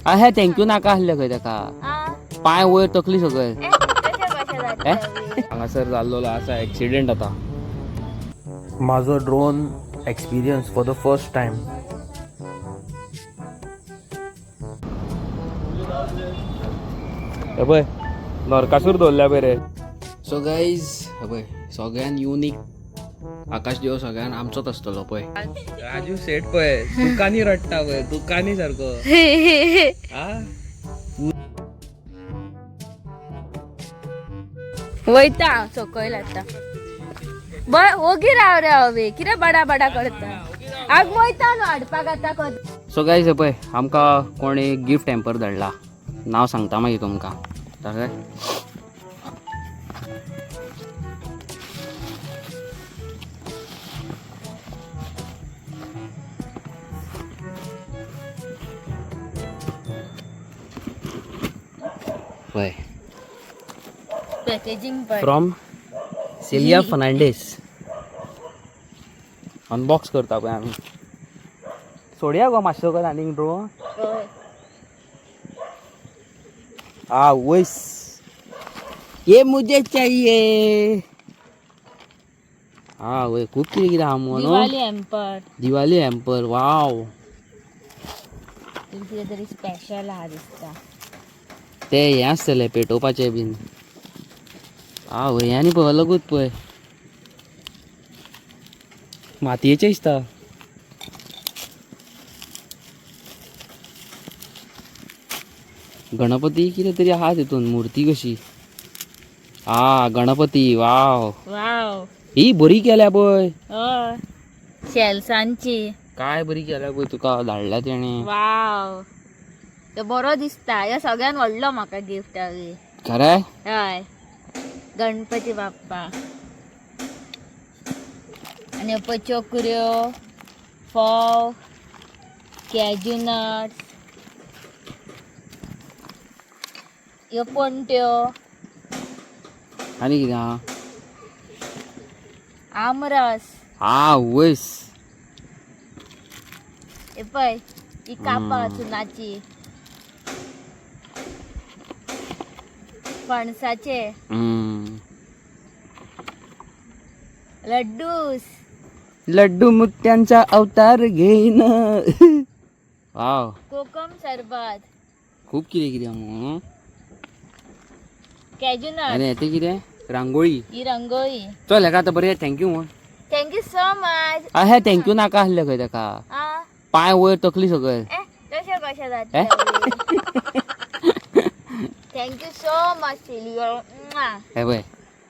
आहे थँक्यू नाका आहले खंय ताका पाय वयर तकली सगळं हांगासर जाल्लो असा ऍक्सिडेंट आता माझो drone experience for the first time पळय नरकासूर दवरल्या बरे सो गाईज पळय सगळ्यान युनिक आकाश देव सगळ्यान आमचोच आसतलो पळय राजू सेठ पळय दुकानी रडटा पळय दुकानी सारको वयता सकयल आता ओगी राव रे हवे किती बडा बडा करता आग वयता न्हू हाडपाक आतां कर सो गाईज पळय आमकां कोणी गिफ्ट हॅम्पर धाडला नाव सांगता मागीर तुमकां ताका पळय packaging from cilia Fernandes unbox करता पळय आमी सोडया गो मातसो कर आनीक ड्रोन वैस ये मुझे चाहिए वय खूप कितें कितें आहा मगो Diwali hamper Diwali hamper wow कितें तरी स्पेशल आहा दिसता ते हे आसतले पेटोवपाचे बीन वय आनी पळय अलगूच पळय मातयेचे दिसता गणपती कितें तरी आहा तितून मूर्ती कशी गणपती वाव वाव ही बरी केल्या पळय हय शेल्सांची काय बरी केल्या पळय तुका धाडल्या तेणे वाव तो बरो दिसता ह्या सगळ्यान व्हडलो म्हाका गिफ्ट हवी खरें हय गणपती बाप्पा आनी पळय चोकऱ्यो फोव कॅज्यू नट्स ह्यो पणट्यो आनी कितें आहा आमरस वयस हे पळय ही कापां चुनाची फणसाचे लड्डूस लड्डू मुत्यांचा अवतार घेईन वाव कोकम सरबत खूप कितें कितें मग कॅज्यू आनी नट येते कितें रांगोळी ही रंगोळी चल हेका आतां बरें थँक्यू म्हण थँक्यू सो मच आहे थँक्यू नाका आहले खंय ताका पाय वयर तकली सगळं तशें कशें जाता थँक्यू सो मच सिलियो हे पळय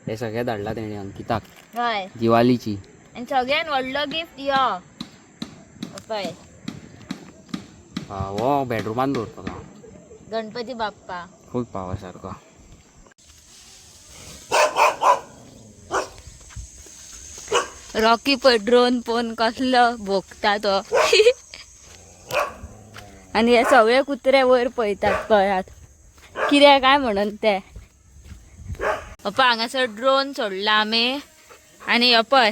हे सगळें धाडला तेणी अंकिताक हय दिवाळीची आनी सगळ्यान व्हडलो गिफ्ट यो पळय हो बेडरुमान दवरतलो गणपती बाप्पा फूल पावर सारको रॉकी पळय ड्रोन पोवन कसलो भोगता तो आनी हे सगळे कुत्रे वयर पळयतात पळयात कितें काय म्हणून ते हांगासर ड्रोन सोडला आमी आनी पळय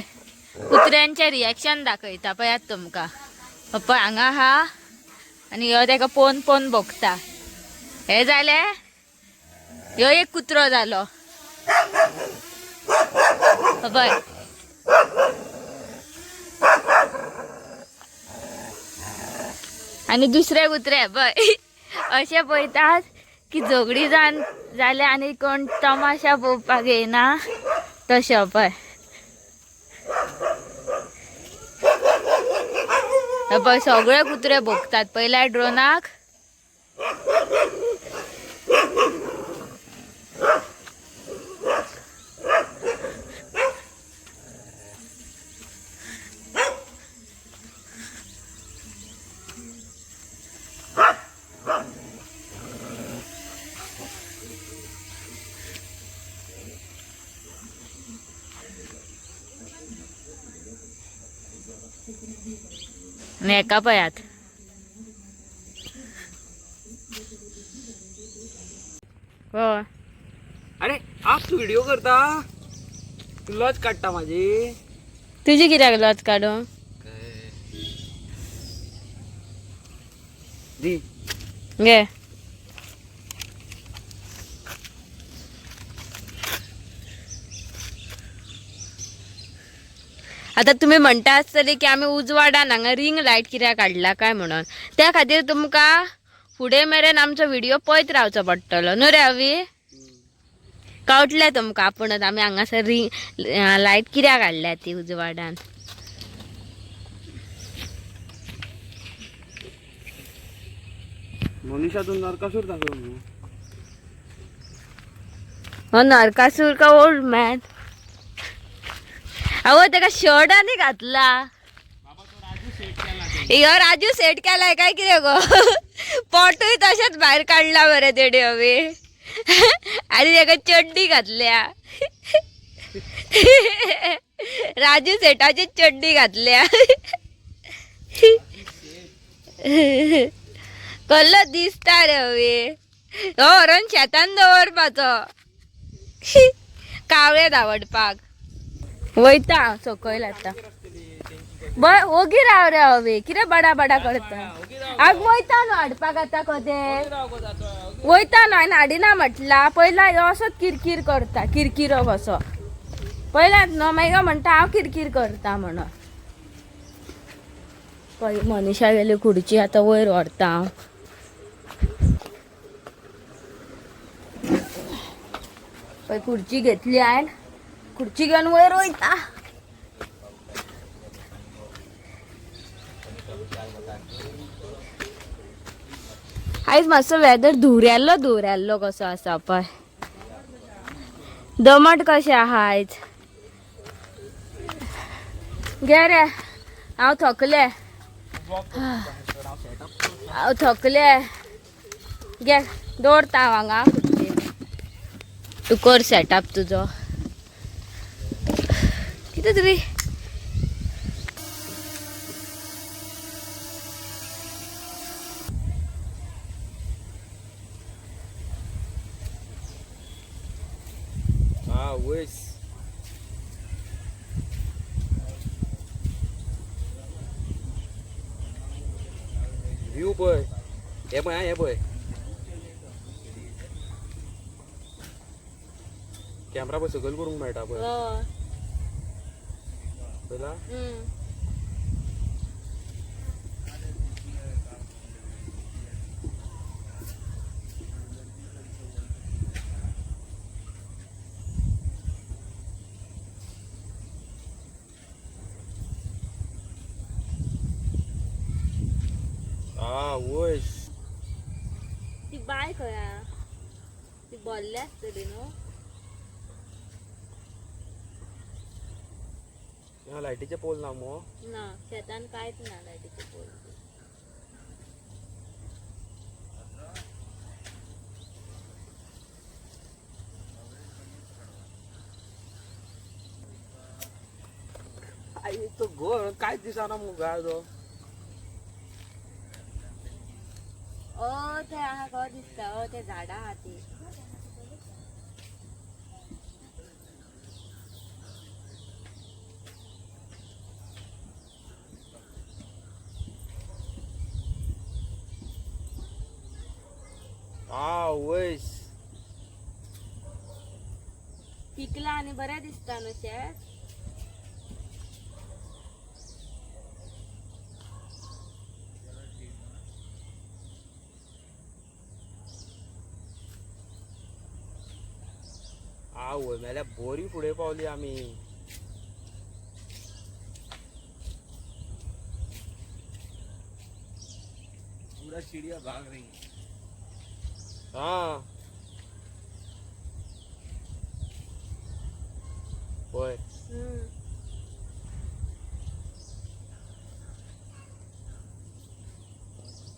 कुत्र्यांचे रिएक्शन दाखयता पळयात तुमकां पळय हांगा आहा आनी हो तेका पोवन पोवन भोगता हे जाले ह्यो एक कुत्रो जालो पळय आनी दुसरे कुत्रे पळय अशें पळयतात की झगडी जाले आनी कोण तमाशा पळोवपाक येना तशें पळय पळय सगळे कुत्रे भोगतात पयल्या ड्रोनाक आणि एका पळयात अरे आप तू व्हिडिओ करता तुलाच काढता माझी तुझी कित्याक लॉज काढूं दी घे. आता तुम्ही म्हणता आसतले की आम्ही उजवाडान हांगा रिंग लाईट कित्याक काढला काय म्हणून. त्या खातीर तुमका फुडें मेरेन आमचो व्हिडिओ पळयत रावचो पडटलो न्हू रे अवी. कळटलें तुमकां आपुणूच आमी हांगासर रिंग लाईट कित्याक काडल्या ती उजवाडान. मनीषातून नरकासूर दाखव. हो नरकासूर का ओल्ड मॅन. अहो त्याका शर्ट आनी घातला. यो राजू सेट केलाय काय कितें गो. पोटूय तशेंच भायर काडला बरे तेडे हवे. आनी तेका चड्डी घातल्या. राजू सेटाची चड्डी घातल्या. कसलो दिसता रे हवे. हो हरण शेतान दवरपाचो. कावळे धावडपाक वयता सकयल आता. ओगी राव रे हवे कितें बडा बडा करता. आग वयता न्हू हाडपाक आतां कदें. वयता न्हू हांवें हाडिना म्हटला. पयला ह्यो असोच किरकीर करता किरकिरो कसो. पयलाच न्हू मागीर म्हणटा हांव किरकीर करता म्हणून. पळय मनीषा गेली खुर्ची आतां वयर व्हरता हांव. पळय खुर्ची घेतली हांवें. खुर्ची घेवन वयर वयता. आयज मातसो वेदर धुवऱ्याल्लो कसो आसा पळय. दमट कशें आहा आयज. घे रे हांव थकलें. हांव थकलें. घे दवरता हांव हांगा खुर्चेर. तूं कर सेटअप तुजो. कितें तरी वयस व्ह्यू पळय. हे पळय हे पळय. कॅमेरा पळय सकयल करूंक मेळटा पळय. पळयला. वयस ती बाय खंय हा. ती बोल्ले आसतली न्हू. लायटीचे पोल ना मो. ना शेतान कांयच ना लायटीचे पोल. आई तो घर कांयच दिसना मुगा तो. ते आहा गो दिसता. ते झाडां आहा ती. वयस पिकला आनी बरें दिसता न्हू शेत. आवय नाल्यार बरी फुडें पावली आमी. पूरा चिड़िया भाग रही. हाँ होय.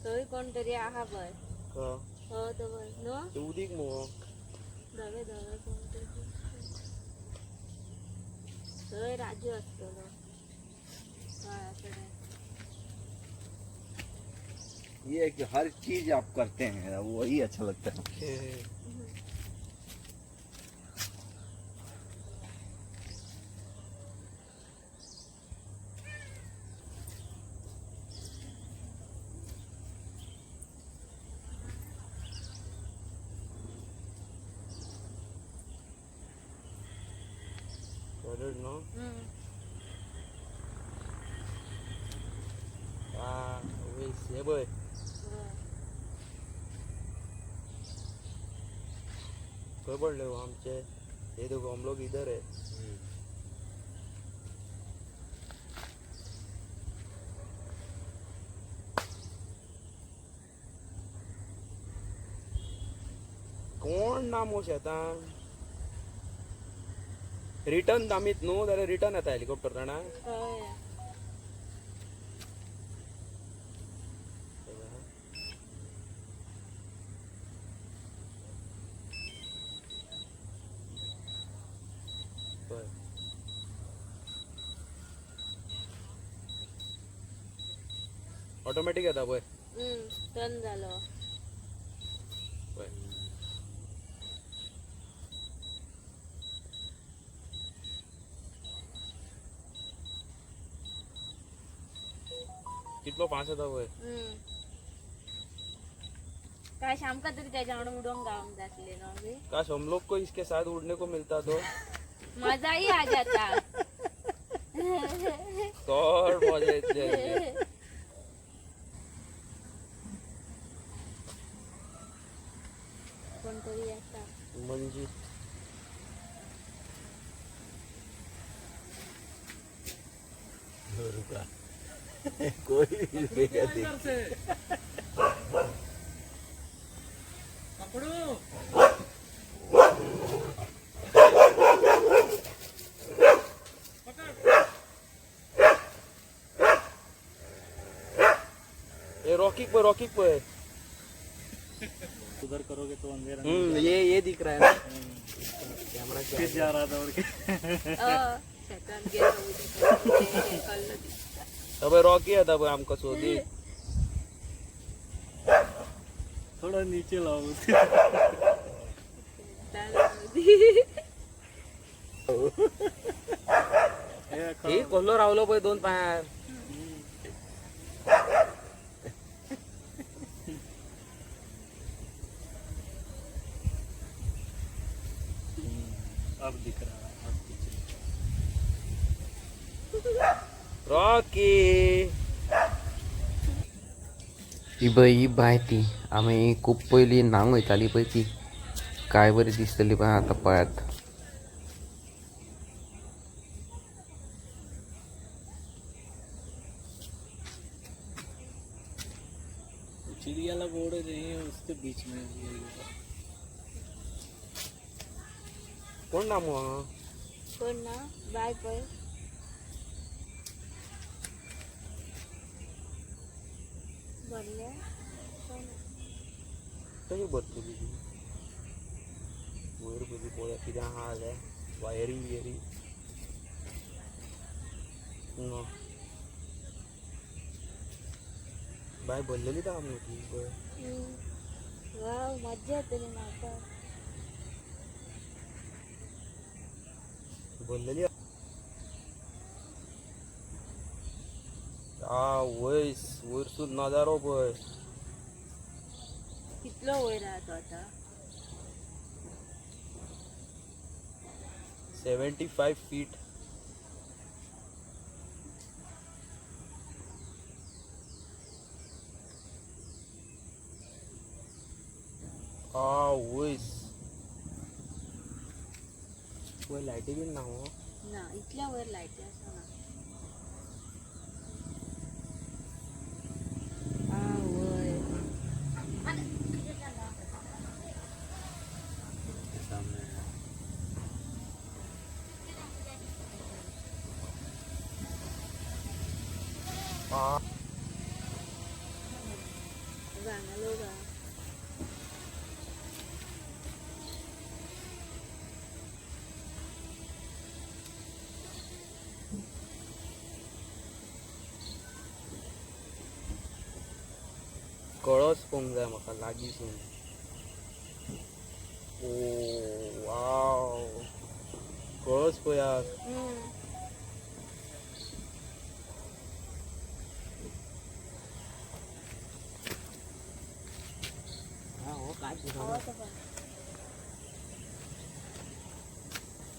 थंय कोण तरी आहा पळय. हो तो पळय न्हू. उदीक मगो. धवे धवे कोण तरी. थंय राजू आसतलो. ये कि हर चीज आप करते हैं वही अच्छा लगता है. 100 नो हे बघ खंय पडले हो आमचे हे देखो हम लोग इधर है कोण नामो शेतान रिटर्न दामीत न्हू जाल्यार रिटर्न येता हेलिकॉप्टर जाणा ऑटोमॅटिक येता पळय टर्न झालो कितलो फास्ट येता पळय काय शामका तरी त्याच्यावर उडून गावून जातले ना बे काश हम लोग को इसके साथ उड़ने को मिलता तो मजा ही आ जाता और मजा येतली कोणतरी येता म्हणजे रुका कोई भी नहीं ये रॉकी पे उधर करोगे तो अंधेरा ये दिख रहा है ना कैमरा फिर जा रहा था उड़ के शेतात गेलो कळलं अबे रॉकी येता पळय आमकां सोदी थोड़ा नीचे लाओ हे कोल्लो रावलो पळय दोन पायार अब दिख रहा है अब पीछे रॉकी ही बाय ती आम्ही खूप पहिली नांग वयताली पळय ती काय बरी दिसतली पळय आता पळयात चिड़िया लग उड़ रही है उसके बीच में कोण नामो कोण ना बाय पय भरल्या कशी भरतली ती वयर बरी पळय कितें आहा जाल्यार वायरी बियरी नो बाय भरलेली ता आमी ती पळय वाव मज्जा येतली म्हाका भरलेली वयरसून नजारो पळय कितलो वयर राहतो आता 75 feet वयस वय लायटी बीन ना हो ना इतल्या वयर लायटी आसा ना वय गांगलो गा कळस पोंग जाय म्हाका लागींसून ओ वाव कळस पळयात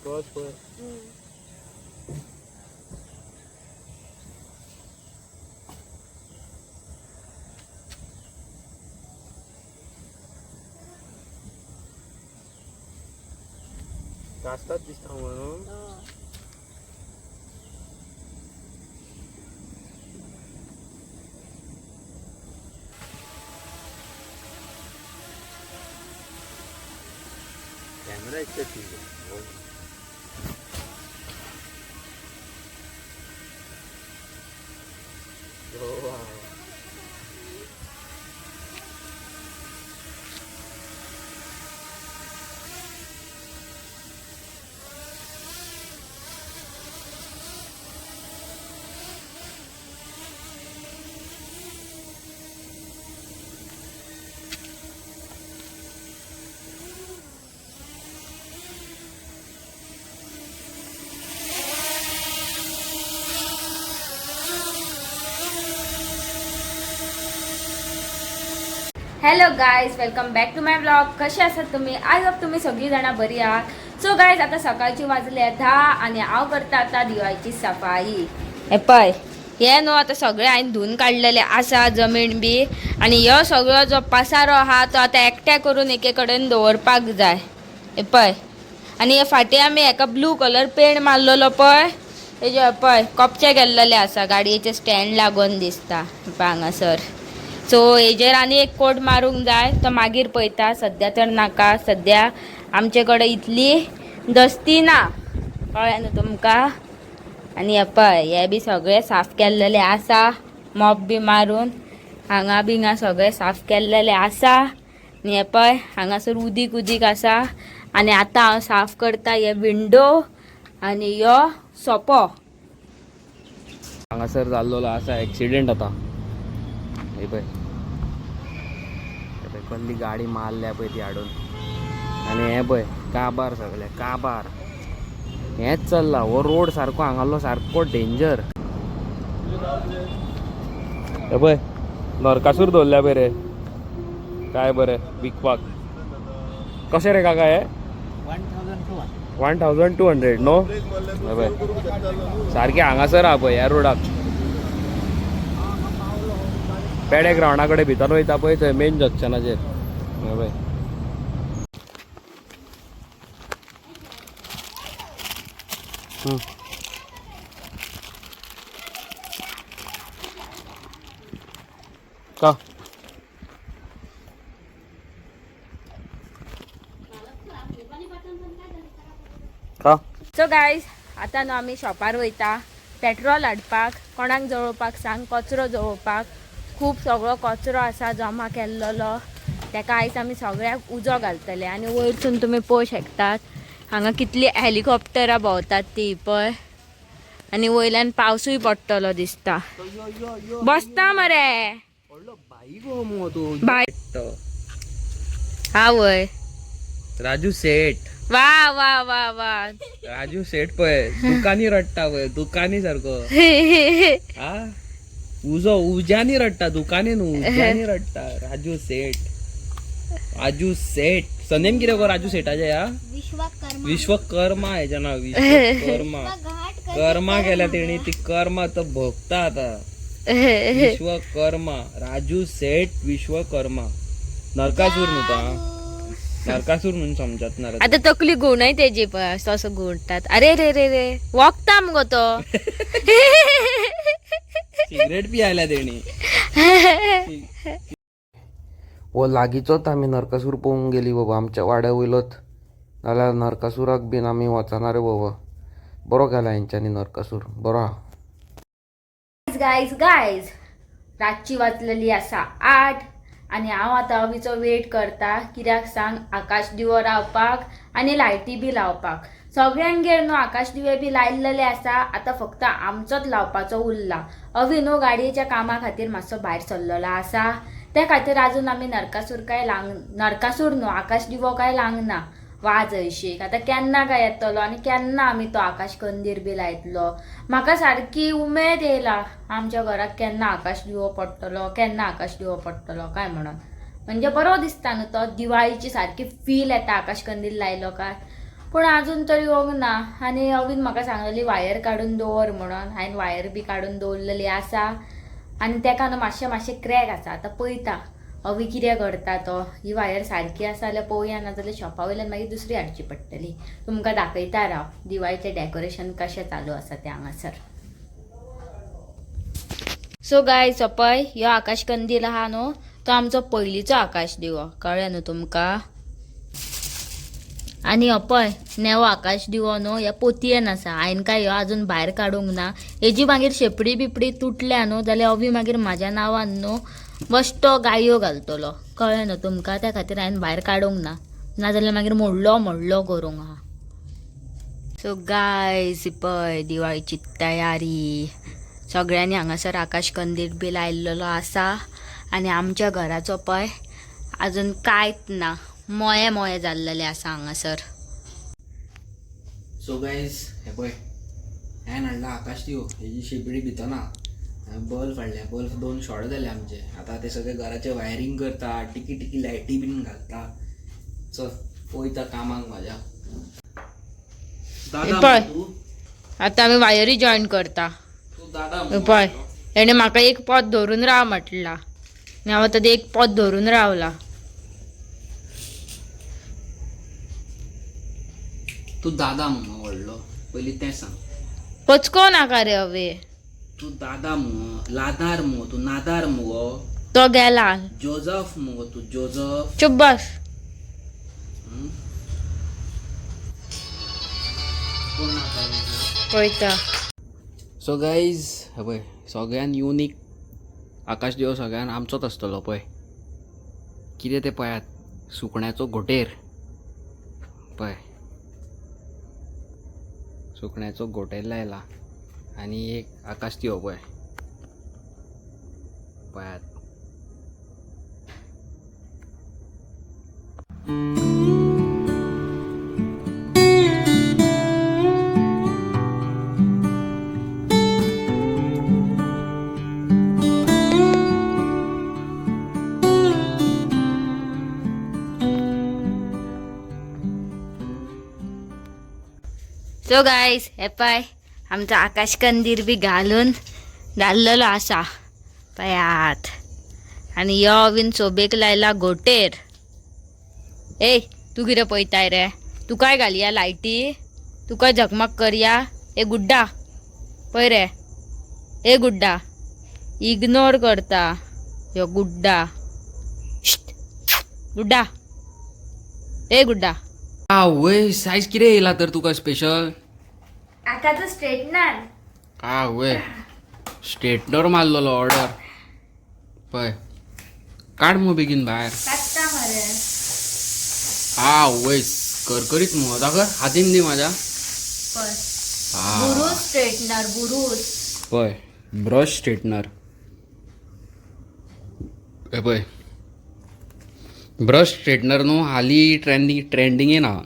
कळस पळय जास्तच दिसता म्हणून. कैमरा इसका ठीक है hello guys, welcome back to my blog. कसे आसात तुम्ही? आय होप तुम्ही सगळी जाणा बरी आहात. सो गायज, आता सकाळची वाजले 10 आणि हांव करता आता दिवाळीची सफाई. हे पय हे न्हू आता सगळे हांवें धुवन काडलेले आसा जमीन बी, आणि ह्यो सगळो जो पसारो आहा तो आता एकट्या करून एके कडेन दवरपाक जाय. हे पय, आणि हे फाटी आमी हेका ब्लू कलर पेंट मारलेलो पय, हेजे पय कपचे गेल्लेले आसा, गाडयेचे स्टँड लागून दिसता हांगासर. सो हेजेर आनी एक कोट मारूंक जाय, तो मागीर पळयता, सद्या तर नाका. सद्या आमचे कडेन इतली दस्ती ना, कळ्ळें न्हू तुमकां. आनी हे पळय हे बी सगळे साफ केल्लेले आसा, मॉप बी मारून हांगा बिंगा सगळे साफ केल्लेले आसा. आनी हे पळय हांगासर उदीक उदीक आसा. आनी आतां हांव साफ करता हे विंडो आनी ह्यो सोपो. हांगासर जाल्लो आसा एक्सिडेंट आता. हे पळय कसली गाडी मारल्या पळय ती हाडून. आनी हे पळय काबार सगळे काबार. हेच चल्ला हो रोड सारको हांगालो सारको डेंजर. हे पळय नरकासूर दवरल्या पळय रे, काय बरें विकपाक. कशें रे काका हे? 1200 नो. हे पळय सारखे हांगासर आहा पळय ह्या रोडाक. पेडे ग्राउंडा कडेन भितर वयता पळय थंय मेन जंक्शनाचेर. हे पळय का का. सो गायज, आता न्हू आमी शॉपार वयता पेट्रोल हाडपाक. कोणाक जळोवपाक सांग, कचरो जळोवपाक. खूब सगळो कचरो आसा जमा केल्लो, तेका आयज आमी सगळ्याक उजो घालतले. आनी वयरसून तुमी पळोवंक शकतात हांगा कितली हेलिकॉप्टरां भोंवतात ती पळय. आनी वयल्यान पावसूय पडटलो दिसता. बसता मरे बाय. हा वय राजू सेठ. वा वा वा वा. राजू सेठ पळय दुकानी रडटा पळय, दुकानी सारको. हा उजो उज्यानी रडटा, दुकानी न्हू उज्यानी रडटा. राजू सेठ, राजू सेठ. सनेम कितें गो राजू सेठाचे? या विश्वकर्मा हेजें नांव. विश्वकर्मा. कर्मा केल्या तेणी, ती कर्मा तो भोगता आता. विश्वकर्मा राजू सेठ विश्वकर्मा. नरकासूर न्हू तो, नरकासूर म्हणून समजत ना. आता तकली गुणय तेजी पळय, तसो गुणतात. अरे रे रे रे वखता मगो तो. सिगरेट पियायला तेणी. वो लागींचोच आमी नरकासूर पळोवंक गेली बाबा, आमच्या वाड्या वयलोच. नाल्यार नरकासुराक बीन आमी वचना रे बाबा. बरो केला हेंच्यांनी नरकासूर, बरो आहा. गायज गायज, रातची वाजलेली आसा 8 आनी हांव आतां अवीचो वेट करता. कित्याक सांग, आकाश दिवो रावपाक आनी लायटी बी लावपाक. सगळ्यांगेर न्हू आकाश दिवे बी लायिल्लेले आसा. आतां फक्त आमचोच लावपाचो उरला. अवी न्हू गाडयेच्या कामा खातीर मातसो भायर सरलेलो आसा. त्या खातीर आजून आमी नरकासूर न्हू आकाश दिवो काय लांगना वाज हयशीक. आतां केन्ना काय येतलो आनी केन्ना आमी तो आकाश कंदीर बी लायतलो. म्हाका सारकी उमेद येयला आमच्या घराक केन्ना आकाश दिवो पडटलो, केन्ना आकाश दिवो पडटलो काय म्हणून. म्हणजे बरो दिसता न्हू तो, दिवाळीची सारकी फील येता आकाश कंदील लायलो काय. पूण आजून तरी येवंक ना. आनी अवीन म्हाका सांगलेली वायर काडून दवर म्हणून. हांवें वायर बी काडून दवरलेली आसा. आनी तेका न्हू मातशें क्रॅक आसा. आतां पळयता अवी कितें करता तो ही वायर सारकी आसा जाल्यार पळोवया ना जाल्यार शॉपा वयल्यान मागीर दुसरी हाडची पडटली. तुमकां दाखयता राव दिवाळीचें डेकोरेशन कशें चालू आसा तें हांगासर. सो गायज पळय ह्यो आकाश कंदील आहा न्हू तो आमचो पयलीचो आकाश दिवो कळ्ळें न्हू तुमकां. आनी पळय नेवो आकाश दिवो न्हू ह्या पोतयेन आसा. हांवें काय ह्यो आजून भायर काडूंक ना. हेजी मागीर शेपडी बिपडी तुटल्या न्हू जाल्यार अवी मागीर म्हाज्या नांवान न्हू बश्तो गायो घालतलो कळ्ळें न्हू तुमकां. त्या खातीर हांवें भायर काडूंक ना नाजाल्यार मागीर मोडलो करूंक आहा. सो गायज पळय दिवाळीची तयारी सगळ्यांनी हांगासर आकाश कंदील बी लायल्लो आसा. आनी आमच्या घराचो पळय अजून कांयच ना मोये जाल्लेले आसा हांगासर. सो गाईज हे पळय हांवें हाडला आकाश दिवो हेजी शेपडी भितना बल्ब हाडल्या. बल्ब 2 शॉर्ट जाले आमचे. आतां ते सगळे घराचे वायरींग करता टिकी लायटी बीन घालता. चल वयता कामाक म्हाज्या. दादा पळय तूं आतां आमी वायरी जॉयन करता. दादा पळय हेणे म्हाका एक पोत धरून राव म्हटला. हांव आतां ते एक पोत धरून रावला. तूं दादा म्हणून व्हडलो पयलीं तें सांग. पचको नाका रे हवे. तूं दादा मुगो लादार मुगो तूं नादार मुगो. तो गेला. जोझफ मुगो तूं जोझफ. चुप बस. पळयता. सो गाईज पळय सगळ्यान युनीक आकाश दिवो सगळ्यान आमचोच आसतलो पळय. कितें तें पळयात सुकण्याचो घोटेर पळय सुकण्याचो घोटेर लायला. आनी एक आकाश दिवो पळय पळयात. सो गायज हे पळय आमचो आकाश कंदील बी घालून जाल्लेलो आसा पळयात. आनी ह्यो बीन सोबेक लायला घोटेर. ए तूं कितें पळयताय रे. तुकाय घालया लायटी. तुका झगमग करया. ए गुड्डा पळय रे. ए गुड्डा इग्नोर करता ह्यो गुड्डा. गुड्डा ए गुड्डा. आवय सायज कितें येयला तर तुका स्पेशल. आकाचो स्ट्रेटनर. आवय स्ट्रेटनर मारलेलो ऑर्डर पळय. काड मग बेगीन भायर. काडटा मरे. आवय करकरीत मग दाखय हातीन दी म्हाज्या. बुरूज स्ट्रेटनर बुरूज. पळय ब्रश स्ट्रेटनर हे पळय. ब्रश स्ट्रेटनर न्हू हालीं ट्रेंडिंगेन आहा.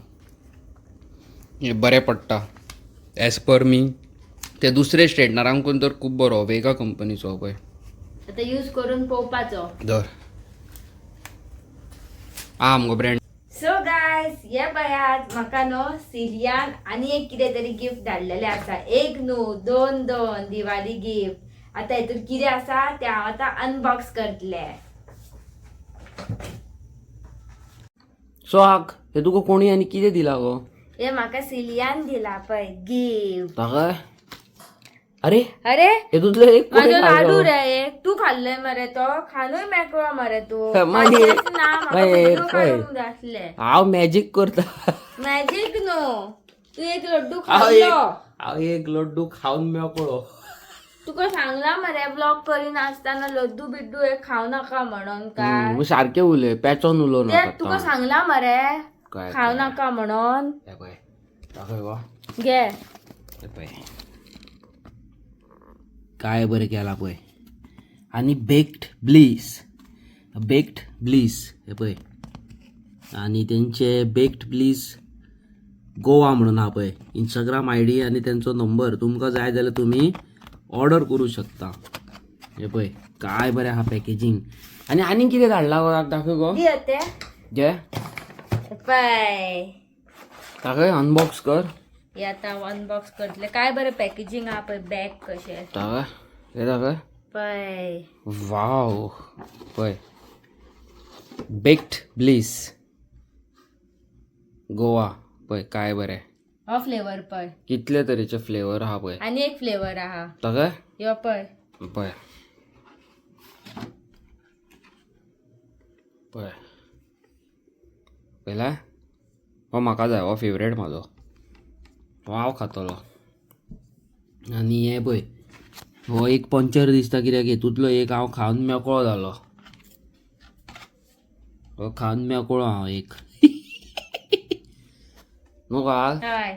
हें बरें पडटा एज पर मी. ते दुसरे स्ट्रेटनरांकून तर खूब बरो वेगा कंपनीचो पळय. आता यूज करून पळोवपाचो. धर आहा मुगो ब्रँड. सो गायज हे पळयात म्हाका न्हू सिरियान आनी एक कितें तरी गिफ्ट धाडलेलें आसा. एक न्हू दोन दिवाळी गिफ्ट. आतां हेतून कितें आसा तें हांव आतां अनबॉक्स करतले. सो हाक हे तुका कोणी आनी कितें दिला गो. हे म्हाका सिलियान दिला पळय गिफ्ट. दाखय. अरे अरे हेतूंतले एक कोणी माझो खाल्लो. लाडू रे एक. तू खाल्लंय मरे तो. खानूय मेकळो मरे तू. मागीर माझेच ना म्हाका मागीर व्हिडिओ पळय काडूंक जाय आसले. हांव मॅजीक करता. मॅजिक न्हू तू एक लड्डू हांव एक लड्डू खावन मेकळो. तुका सांगला मरे ब्लॉग करीन आसतना लड्डू बिड्डू एक खाऊ नका म्हणून. काय मग सारखे उलय पॅचोन उलो ते नाका. तुका सांगला मरे काय खाऊ नका म्हणून. हे पळय दाखय गो. घे. हे पळय काय बरें केला पळय. आनी बेक्ड ब्लीस हे पळय. आनी तेंचे बेक्ड ब्लीस गोवा म्हणून आहा पळय. इंस्टाग्राम ID आनी तेंचो नंबर तुमकां जाय जाल्यार तुमी ऑर्डर करूं शकता. हे पळय काय बरें आहा पॅकेजींग. आनी कितें धाडला गो दाखय गो. दी होते घे पळय. दाखय अनबॉक्स कर. हे आता अनबॉक्स करतले. काय बरे पॅकेजिंग हा पळय. बॅग कशे दाखय हे दाखय. पळय. वाव पळय बेक्ड ब्लीस गोवा पळय काय बरें हो फ्लेवर पळय कितले तरेचे फ्लेवर आहा पळय आणि एक फ्लेवर आहा ताका यो पळय पळय पळय पळयला हो म्हाका जाय हो फेवरेट म्हाजो हो हांव खातलो आनी हे पळय हो एक पंचर दिसता कित्याक हेतूंतलो एक हांव खावन मेकळो जालो हो खावन मेकळो हांव एक नो का हय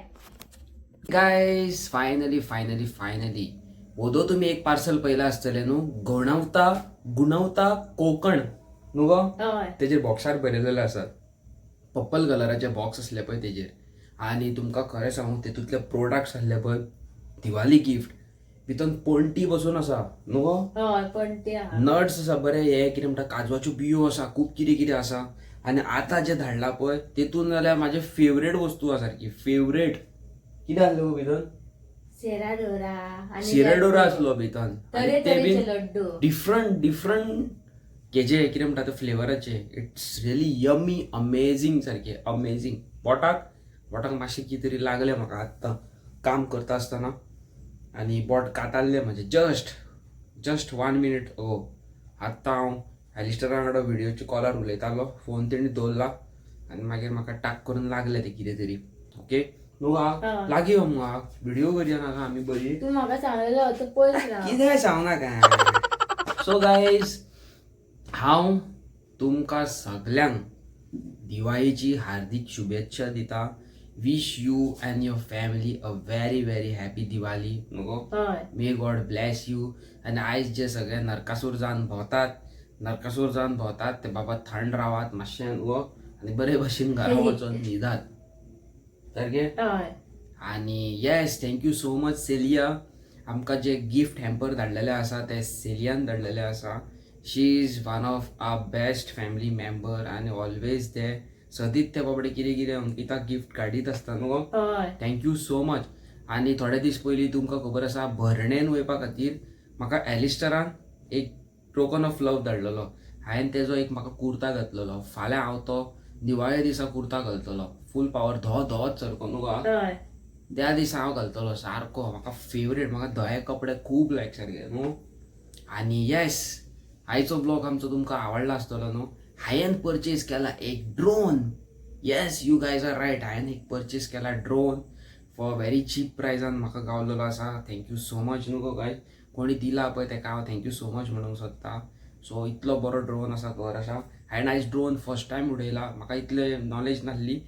गायज फायनली ओदो तुम्ही एक पार्सल पयला आसतलें न्हू गुणवता कोकण न्हू गो हय तेजेर बॉक्सार बरयलेले आसात पर्पल कलराचे बॉक्स असले पळय तेजेर आनी तुमकां खरें सांगू तेतूंतले प्रोडक्ट्स आहले पळय दिवाली गिफ्ट भितन पणटी बसून आसा न्हू गो हय पण ते आहा नट्स आसा बरे हे कितें म्हणटा काजवाच्यो बियो आसा खूब कितें कितें आसा आनी आतां जे धाडला पळय तेतून जाल्यार म्हाजे फेवरेट वस्तू आसा सारकी फेवरेट कितें आहलें गो भितर सेराडोरा आणि सिरेडोरा आसलो भितन आनी ते तरेतरेचे बीन लड्डू डिफरंट हेजे कितें म्हणटा ते फ्लेवराचे इट्स रियली यमी अमेझींग सारके अमेझींग बोटाक मातशें कितें तरी लागलें म्हाका आत्तां काम करता आसतना आनी बोट कातारलें म्हाजें जस्ट 1 मिनीट अगो आत्तां हांव एलिस्टरा वांगडा व्हिडिओच्या कॉलार उलयतालो फोन तेणी दवरला आनी मागीर म्हाका टाक करून लागलें तें कितें तरी ओके न्हू हा. लागीं हो मुगा व्हिडिओ करया नाका आमी बरी तू म्हाका सांगलेलो तो पयस ना कितें सांगू नाका सो गायज हांव तुमकां सगल्यांक दिवाळीची हार्दिक शुभेच्छा दिता wish you and your family a very happy Diwali नको हय मे गॉड ब्लेस यू आनी आयज जे सगळे नरकासूर जावन भोंवतात ते बाबा थंड रावात मातशें गो आनी बरे भशेन घरा वचून न्हिदात सारके हय आनी येस थँक्यू सो मच सेलिया आमकां जे गिफ्ट हॅम्पर धाडलेले आसा ते सेलियान धाडलेले आसा she is one of our best family member आनी ऑलवेज ते सदीत ते बाबडे कितें अंकिताक गिफ्ट काडीत आसता न्हू हय थँक्यू सो मच आनी थोडे दीस पयलीं तुमकां खबर आसा भरणेन वयपा खातीर म्हाका एलिस्टरान एक टोकन ऑफ लव धाडलेलो हांवें तेजो एक म्हाका कुर्ता घातलेलो फाल्यां हांव तो दिवाळे दिसा कुर्ता घालतलो फूल पावर धोच सारको न्हू गो हय त्या दिसा हांव घालतलो सारको म्हाका फेवरेट म्हाका धवे कपडे खूब लायक सारके न्हू आनी येस आयचो ब्लॉग आमचो तुमकां आवडला आसतलो न्हू हांवें परचेज केला एक drone yes you guys are right हांवें एक परचेज केला ड्रोन फॉर व्हेरी चीप प्रायजान म्हाका गावलेलो आसा थँक्यू सो मच न्हू गो गायज कोणी दिला पळय तेका हांव थँक्यू सो मच म्हणूंक सोदता सो इतलो बरो ड्रोन आसा घर आसा हांवें आयज ड्रोन फर्स्ट टायम उडयला म्हाका इतले नॉलेज नासली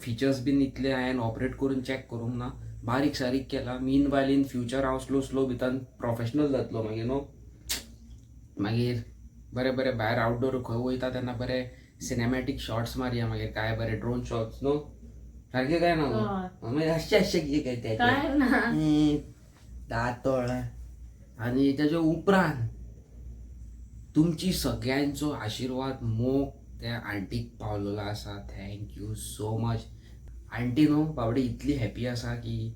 फिचर्स बीन इतले हांवें ऑपरेट करून चॅक करूंक ना बारीक सारीक केला मीन वायल इन फ्युचर हांव स्लो भितर प्रोफेशनल जातलो मागीर न्हू मागीर बरे भायर आउटडोर खंय वयता तेन्ना बरे सिनेमॅटीक शॉट्स मारया मागीर काय बरे ड्रोन शॉट्स न्हू सारकें काय ना मागीर अशें कितें काय ना दातळ आनी तेजे उपरांत तुमची सगळ्यांचो आशिर्वाद मोग त्या आंटीक पावलेलो आसा थँक्यू सो मच आंटी न्हू बाबडी इतली हॅपी आसा की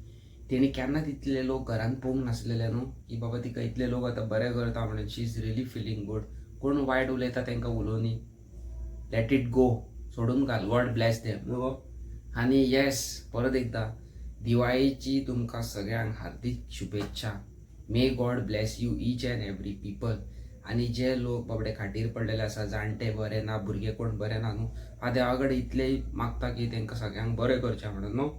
तेणी केन्नाच इतले लोक घरान पळोवंक नासलेले न्हू की बाबा तिका इतले लोक आतां बरें करता म्हणून शी इज रियली फिलींग गूड कोण वायट उलयता तांकां उलोवनी लेट इट गो सोडून घाल गॉड ब्लेस देम न्हू आनी येस परत एकदां दिवाळीची तुमकां सगळ्यांक हार्दिक शुभेच्छा may God bless you each and every people आनी जे लोक बाबडे खाटीर पडलेले आसा जाणटे बरे ना भुरगे कोण बरे ना न्हू हांव देवा कडेन इतलें मागता की तांकां सगळ्यांक बरें करचें म्हणून न्हू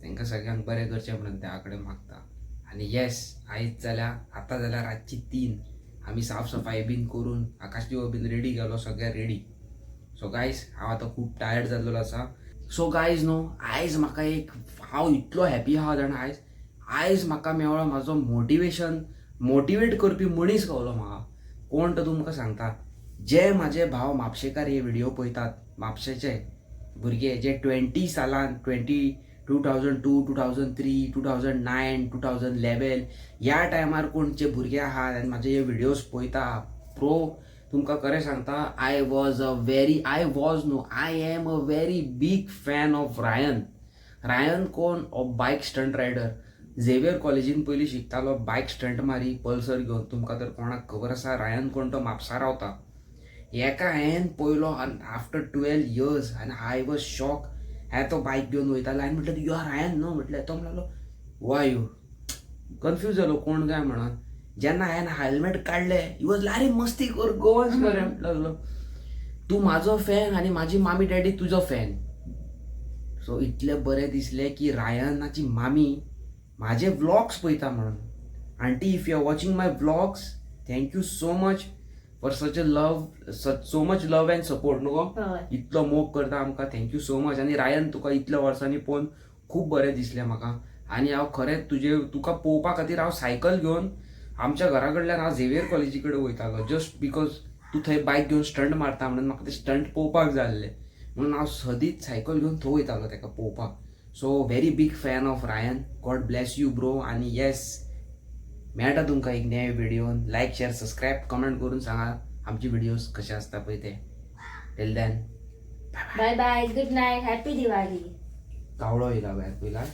तांकां सगळ्यांक बरें करचें म्हणून देवा कडेन मागता आनी येस आयज जाल्यार आतां जाल्यार रातची 3 आमी साफ सफाई बीन करून आकाश दिवो बीन रेडी केलो सगळें रेडी सो गायज हांव आतां खूब टायर्ड जाल्लो आसा सो गायज न्हू आयज म्हाका एक हांव इतलो हॅपी आहा जाणा आयज म्हाका मेळ्ळो म्हाजो मोटिवेट करपी मनीस गावलो म्हाका कोण तो तुमकां सांगता जे म्हाजे भाव म्हापशेकार हे व्हिडिओ पळयतात म्हापशेचे भुरगे जे 20 सालान 2002, 2003, 2009, 2011 ह्या टायमार कोणचे भुरगे आहात आनी म्हाजे हे व्हिडिओज पळयता तुमकां खरें सांगता I am a very big fan of Ryan कोण बायक स्टंट रायडर झेवियर कॉलेजीन पयलीं शिकतालो बायक स्टंट मारी पल्सर घेवन तुमकां तर कोणाक खबर आसा रायन कोण तो म्हापसा रावता एका हायेन पयलो आफ्टर 12 years आणि आय वॉज शॉक. हाय तो बायक घेऊन वयतालो आनी म्हटलं यू आर रायन न्हू म्हटलें. तो म्हणलो वाय यू कन्फ्यूज जालो कोण काय म्हणून. जेन्ना हायेन हेल्मेट काडलें ही वॉज लारी मस्ती कर गोवन्स कर लागलो. तूं म्हाजो फॅन आनी म्हाजी मामी डॅडी तुजो फॅन. सो इतलें बरें दिसलें की रायनाची मामी माझे व्लॉग्स पळयता म्हणून. Aunty if you are watching my vlogs thank you so much for such a love so much love and support न्हू गो. इतलो मोग करता आमकां थँक्यू सो मच. आनी रायन तुका इतल्या वर्सांनी पळोवन खूब बरें दिसलें म्हाका. आनी हांव खरेंच तुका पळोवपा खातीर हांव सायकल घेवन आमच्या घरा कडल्यान हांव झेवियर कॉलेजी कडेन वयतालो जस्ट बिकॉज तूं थंय बायक घेवन स्टंट मारता म्हणून म्हाका ते स्टंट पळोवपाक जाय आसलें म्हणून हांव सदींच सायकल घेवन थंय वयतालो ताका पळोवपाक. So very big fan of Ryan. God bless you bro. आनी येस मेळटा तुमकां एक नवे व्हिडिओन. लायक शेअर सबस्क्राईब कमेंट करून सांगा आमचे व्हिडिओज कसे असता पळय ते. Till then bye bye good night happy Diwali. कावळो येयला भायर पयला.